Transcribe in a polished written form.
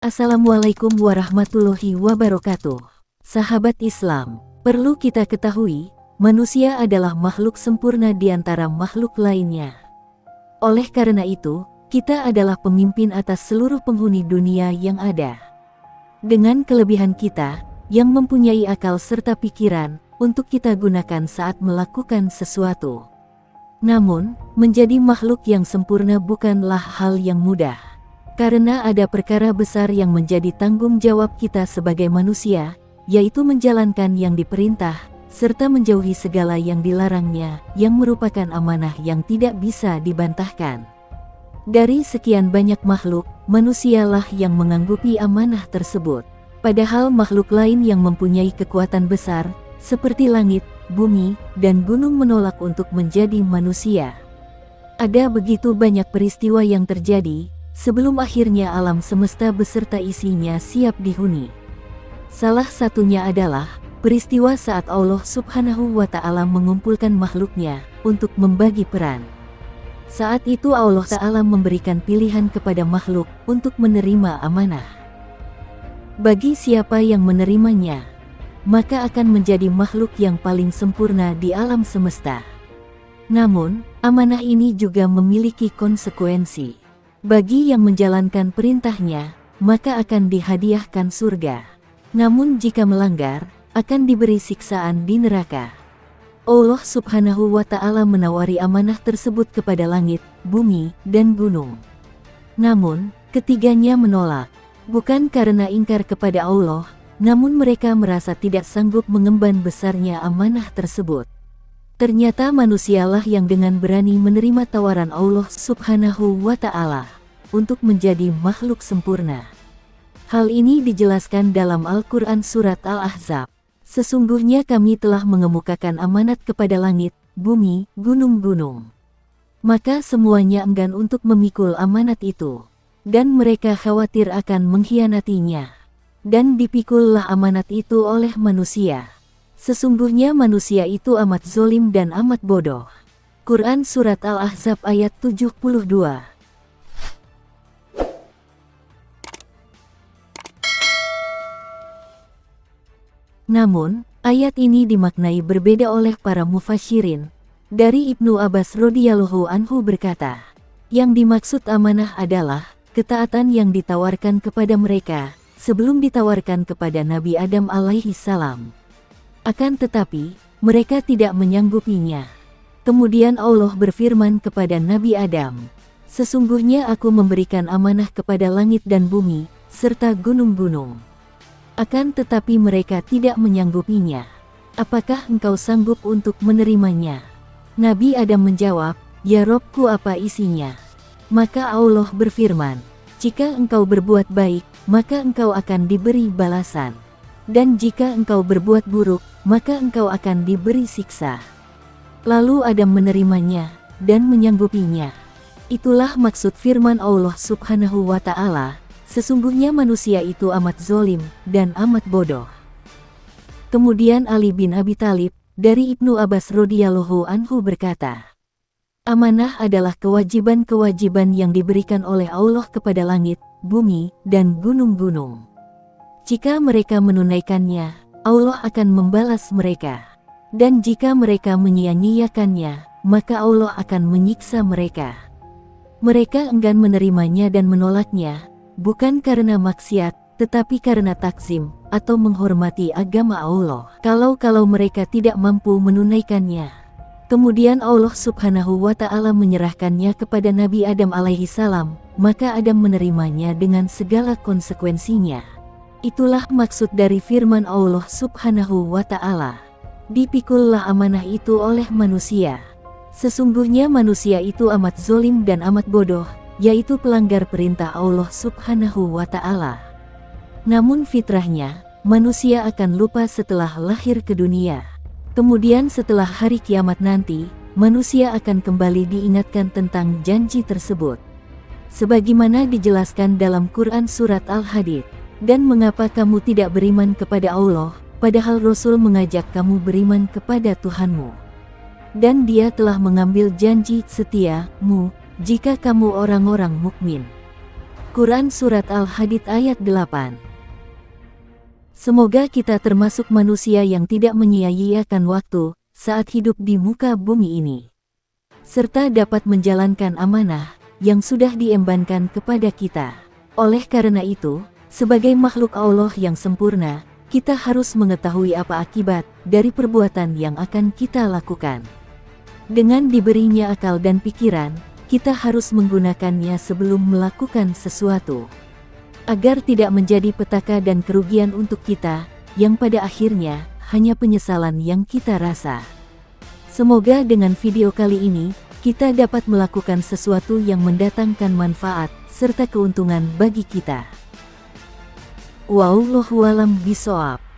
Assalamualaikum warahmatullahi wabarakatuh. Sahabat Islam, perlu kita ketahui, manusia adalah makhluk sempurna di antara makhluk lainnya. Oleh karena itu, kita adalah pemimpin atas seluruh penghuni dunia yang ada. Dengan kelebihan kita, yang mempunyai akal serta pikiran, untuk kita gunakan saat melakukan sesuatu. Namun, menjadi makhluk yang sempurna bukanlah hal yang mudah. Karena ada perkara besar yang menjadi tanggung jawab kita sebagai manusia, yaitu menjalankan yang diperintah, serta menjauhi segala yang dilarangnya, yang merupakan amanah yang tidak bisa dibantahkan. Dari sekian banyak makhluk, manusialah yang menganggupi amanah tersebut. Padahal makhluk lain yang mempunyai kekuatan besar, seperti langit, bumi, dan gunung menolak untuk menjadi manusia. Ada begitu banyak peristiwa yang terjadi, sebelum akhirnya alam semesta beserta isinya siap dihuni. Salah satunya adalah peristiwa saat Allah Subhanahu wa Ta'ala mengumpulkan makhluknya untuk membagi peran. Saat itu Allah Ta'ala memberikan pilihan kepada makhluk untuk menerima amanah. Bagi siapa yang menerimanya, maka akan menjadi makhluk yang paling sempurna di alam semesta. Namun, amanah ini juga memiliki konsekuensi. Bagi yang menjalankan perintahnya, maka akan dihadiahkan surga. Namun jika melanggar, akan diberi siksaan di neraka. Allah Subhanahu wa Ta'ala menawari amanah tersebut kepada langit, bumi, dan gunung. Namun, ketiganya menolak. Bukan karena ingkar kepada Allah, namun mereka merasa tidak sanggup mengemban besarnya amanah tersebut. Ternyata manusialah yang dengan berani menerima tawaran Allah Subhanahu wa Ta'ala untuk menjadi makhluk sempurna. Hal ini dijelaskan dalam Al-Quran Surat Al-Ahzab. Sesungguhnya kami telah mengemukakan amanat kepada langit, bumi, gunung-gunung. Maka semuanya enggan untuk memikul amanat itu. Dan mereka khawatir akan mengkhianatinya. Dan dipikullah amanat itu oleh manusia. Sesungguhnya manusia itu amat zolim dan amat bodoh. Quran Surat Al-Ahzab ayat 72. Namun, ayat ini dimaknai berbeda oleh para mufassirin. Dari Ibnu Abbas radhiyallahu anhu berkata, yang dimaksud amanah adalah ketaatan yang ditawarkan kepada mereka sebelum ditawarkan kepada Nabi Adam alaihi salam. Akan tetapi, mereka tidak menyanggupinya. Kemudian Allah berfirman kepada Nabi Adam, sesungguhnya aku memberikan amanah kepada langit dan bumi, serta gunung-gunung. Akan tetapi mereka tidak menyanggupinya. Apakah engkau sanggup untuk menerimanya? Nabi Adam menjawab, ya Robku, apa isinya? Maka Allah berfirman, jika engkau berbuat baik, maka engkau akan diberi balasan. Dan jika engkau berbuat buruk, maka engkau akan diberi siksa. Lalu Adam menerimanya, dan menyanggupinya. Itulah maksud firman Allah Subhanahu wa Ta'ala, sesungguhnya manusia itu amat zolim, dan amat bodoh. Kemudian Ali bin Abi Thalib, dari Ibnu Abbas radhiyallahu anhu berkata, amanah adalah kewajiban-kewajiban yang diberikan oleh Allah kepada langit, bumi, dan gunung-gunung. Jika mereka menunaikannya, Allah akan membalas mereka. Dan jika mereka menyia-nyiakannya, maka Allah akan menyiksa mereka. Mereka enggan menerimanya dan menolaknya, bukan karena maksiat, tetapi karena takzim, atau menghormati agama Allah. Kalau mereka tidak mampu menunaikannya. Kemudian Allah Subhanahu wa Ta'ala menyerahkannya kepada Nabi Adam alaihi salam, maka Adam menerimanya dengan segala konsekuensinya. Itulah maksud dari firman Allah Subhanahu wa Ta'ala. Dipikullah amanah itu oleh manusia. Sesungguhnya manusia itu amat zolim dan amat bodoh, yaitu pelanggar perintah Allah Subhanahu wa Ta'ala. Namun fitrahnya, manusia akan lupa setelah lahir ke dunia. Kemudian setelah hari kiamat nanti, manusia akan kembali diingatkan tentang janji tersebut. Sebagaimana dijelaskan dalam Quran Surat Al-Hadid. Dan mengapa kamu tidak beriman kepada Allah, padahal Rasul mengajak kamu beriman kepada Tuhanmu. Dan Dia telah mengambil janji setia-Mu, jika kamu orang-orang mukmin. Quran Surat Al-Hadid ayat 8. Semoga kita termasuk manusia yang tidak menyia-nyiakan waktu saat hidup di muka bumi ini, serta dapat menjalankan amanah yang sudah diembankan kepada kita. Oleh karena itu, sebagai makhluk Allah yang sempurna, kita harus mengetahui apa akibat dari perbuatan yang akan kita lakukan. Dengan diberinya akal dan pikiran, kita harus menggunakannya sebelum melakukan sesuatu, agar tidak menjadi petaka dan kerugian untuk kita, yang pada akhirnya hanya penyesalan yang kita rasa. Semoga dengan video kali ini, kita dapat melakukan sesuatu yang mendatangkan manfaat serta keuntungan bagi kita. Wallahu a'lam bishawab.